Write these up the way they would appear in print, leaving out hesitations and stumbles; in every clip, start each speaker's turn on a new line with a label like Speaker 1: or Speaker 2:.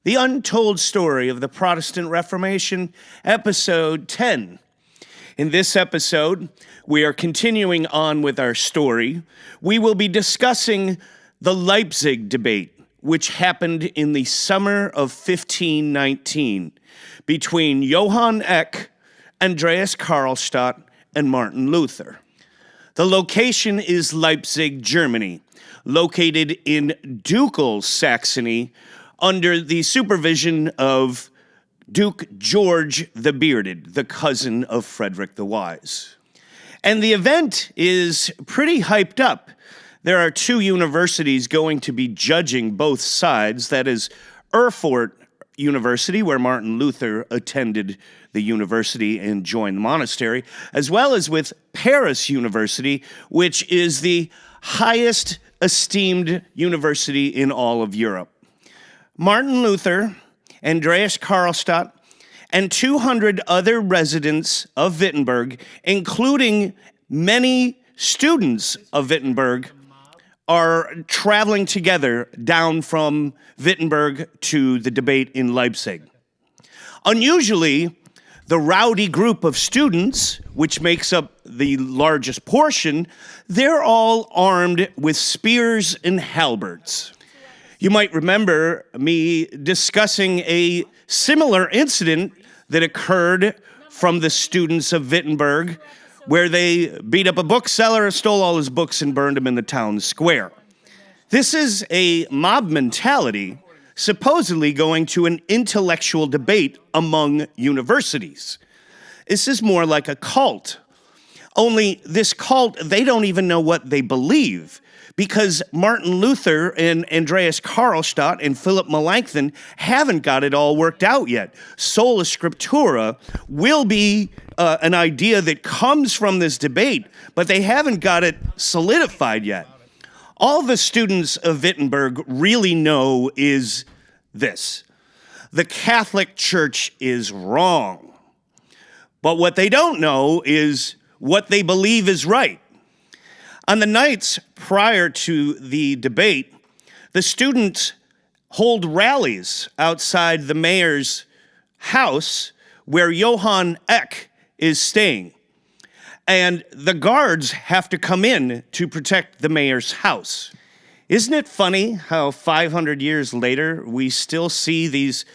Speaker 1: The Untold Story of the Protestant Reformation, Episode 10. In this episode, we are continuing on with our story. We will be discussing the Leipzig Debate, which happened in the summer of 1519 between Johann Eck, Andreas Karlstadt, and Martin Luther. The location is Leipzig, Germany, located in Ducal Saxony, under the supervision of Duke George the Bearded, the cousin of Frederick the Wise. And the event is pretty hyped up. There are two universities going to be judging both sides. That is Erfurt University, where Martin Luther attended the university and joined the monastery, as well as with Paris University, which is the highest esteemed university in all of Europe. Martin Luther, Andreas Karlstadt, and 200 other residents of Wittenberg, including many students of Wittenberg, are traveling together down from Wittenberg to the debate in Leipzig. Unusually, the rowdy group of students, which makes up the largest portion, they're all armed with spears and halberds. You might remember me discussing a similar incident that occurred from the students of Wittenberg, where they beat up a bookseller, stole all his books, and burned them in the town square. This is a mob mentality, supposedly going to an intellectual debate among universities. This is more like a cult. Only this cult, they don't even know what they believe, because Martin Luther and Andreas Karlstadt and Philip Melanchthon haven't got it all worked out yet. Sola scriptura will be an idea that comes from this debate, but they haven't got it solidified yet. All the students of Wittenberg really know is this: the Catholic Church is wrong. But what they don't know is what they believe is right. On the nights prior to the debate, the students hold rallies outside the mayor's house where Johann Eck is staying. And the guards have to come in to protect the mayor's house. Isn't it funny how 500 years later, we still see these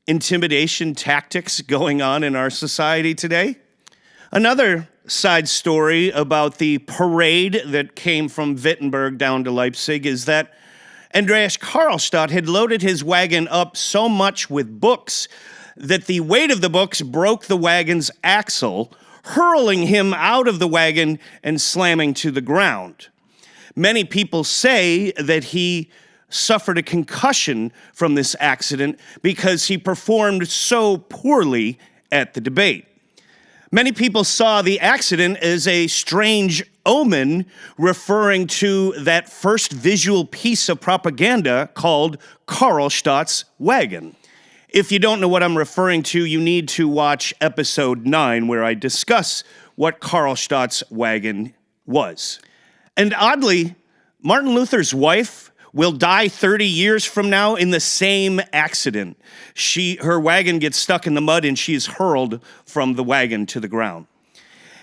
Speaker 1: intimidation tactics going on in our society today? Another side story about the parade that came from Wittenberg down to Leipzig is that Andreas Karlstadt had loaded his wagon up so much with books that the weight of the books broke the wagon's axle, hurling him out of the wagon and slamming to the ground. Many people say that he suffered a concussion from this accident because he performed so poorly at the debate. Many people saw the accident as a strange omen, referring to that first visual piece of propaganda called Karlstadt's Wagon. If you don't know what I'm referring to, you need to watch episode 9, where I discuss what Karlstadt's Wagon was. And oddly, Martin Luther's wife will die 30 years from now in the same accident. Her wagon gets stuck in the mud and she is hurled from the wagon to the ground.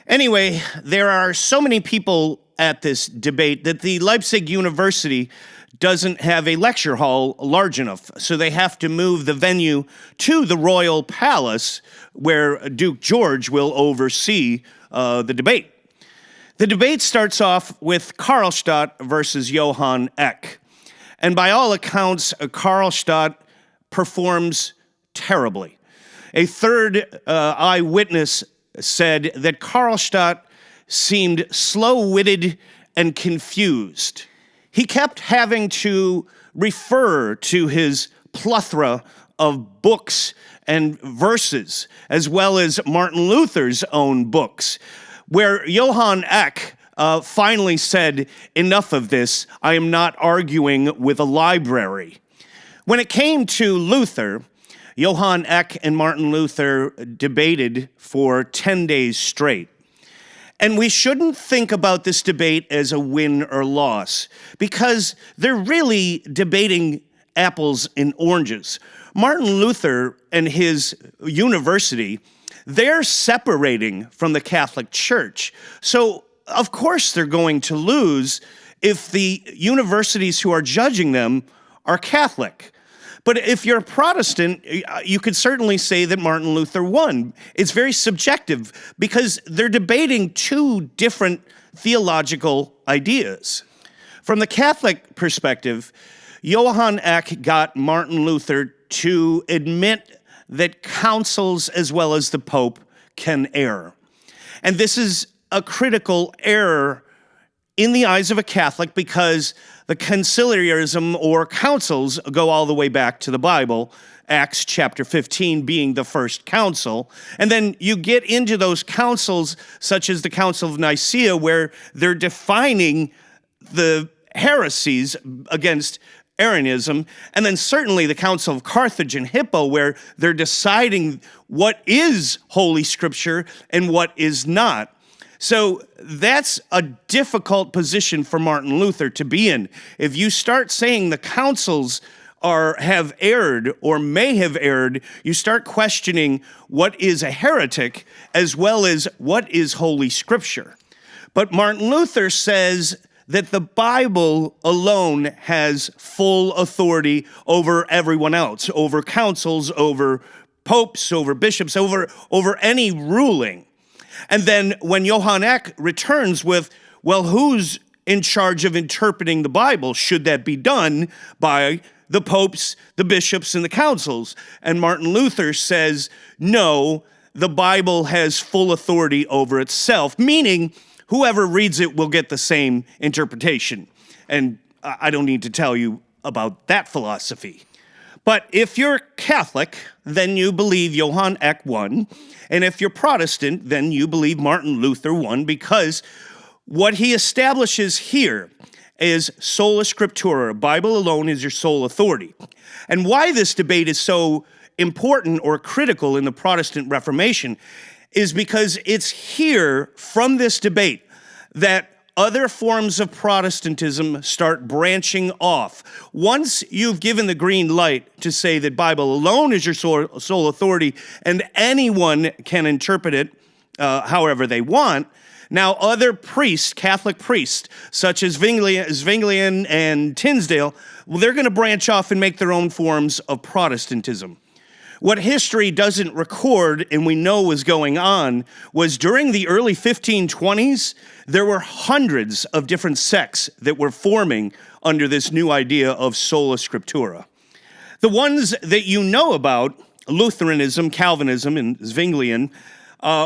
Speaker 1: Anyway, there are so many people at this debate that the Leipzig University doesn't have a lecture hall large enough, so they have to move the venue to the Royal Palace, where Duke George will oversee the debate. The debate starts off with Karlstadt versus Johann Eck. And by all accounts, Karlstadt performs terribly. A third eyewitness said that Karlstadt seemed slow-witted and confused. He kept having to refer to his plethora of books and verses, as well as Martin Luther's own books, where Johann Eck finally said, "Enough of this, I am not arguing with a library." When it came to Luther, Johann Eck and Martin Luther debated for 10 days straight. And we shouldn't think about this debate as a win or loss, because they're really debating apples and oranges. Martin Luther and his university, they're separating from the Catholic Church. So, of course, they're going to lose if the universities who are judging them are Catholic. But if you're a Protestant, you could certainly say that Martin Luther won. It's very subjective because they're debating two different theological ideas. From the Catholic perspective, Yohan Eck got Martin Luther to admit that councils as well as the Pope can err. And this is a critical error in the eyes of a Catholic because the conciliarism or councils go all the way back to the Bible, Acts chapter 15 being the first council. And then you get into those councils such as the Council of Nicaea where they're defining the heresies against Arianism, and then certainly the Council of Carthage and Hippo where they're deciding what is Holy Scripture and what is not. So that's a difficult position for Martin Luther to be in. If you start saying the councils have erred or may have erred, you start questioning what is a heretic as well as what is Holy Scripture. But Martin Luther says that the Bible alone has full authority over everyone else, over councils, over popes, over bishops, over any ruling. And then when Yohan Eck returns with, well, who's in charge of interpreting the Bible? Should that be done by the popes, the bishops, and the councils? And Martin Luther says, no, the Bible has full authority over itself, meaning whoever reads it will get the same interpretation. And I don't need to tell you about that philosophy. But if you're Catholic, then you believe Yohan Eck won. And if you're Protestant, then you believe Martin Luther won, because what he establishes here is sola scriptura. Bible alone is your sole authority. And why this debate is so important or critical in the Protestant Reformation is because it's here from this debate that other forms of Protestantism start branching off. Once you've given the green light to say that Bible alone is your sole authority and anyone can interpret it however they want, now other priests, Catholic priests, such as Zwinglian and Tinsdale, well, they're going to branch off and make their own forms of Protestantism. What history doesn't record, and we know was going on, was during the early 1520s, there were hundreds of different sects that were forming under this new idea of sola scriptura. The ones that you know about, Lutheranism, Calvinism, and Zwinglian,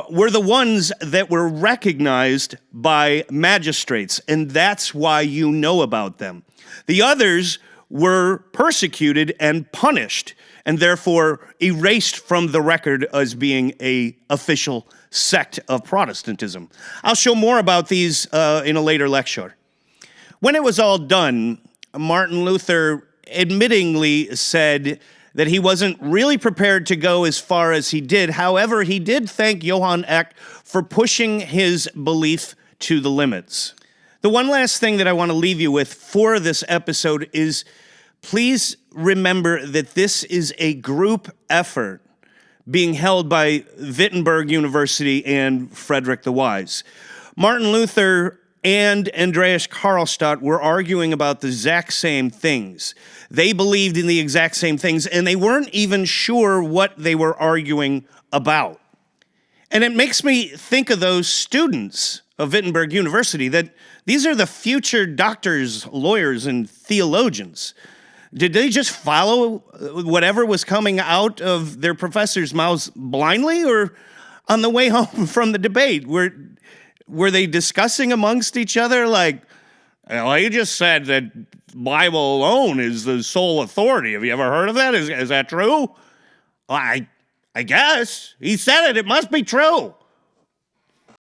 Speaker 1: were the ones that were recognized by magistrates, and that's why you know about them. The others were persecuted and punished, and therefore erased from the record as being an official sect of Protestantism. I'll show more about these in a later lecture. When it was all done, Martin Luther admittingly said that he wasn't really prepared to go as far as he did. However, he did thank Yohan Eck for pushing his belief to the limits. The one last thing that I want to leave you with for this episode is please remember that this is a group effort being held by Wittenberg University and Frederick the Wise. Martin Luther and Andreas Karlstadt were arguing about the exact same things. They believed in the exact same things, and they weren't even sure what they were arguing about. And it makes me think of those students of Wittenberg University, that these are the future doctors, lawyers, and theologians. Did they just follow whatever was coming out of their professors' mouths blindly, or on the way home from the debate? Were they discussing amongst each other like, well, he just said that Bible alone is the sole authority. Have you ever heard of that? Is that true? Well, I guess. He said it. It must be true.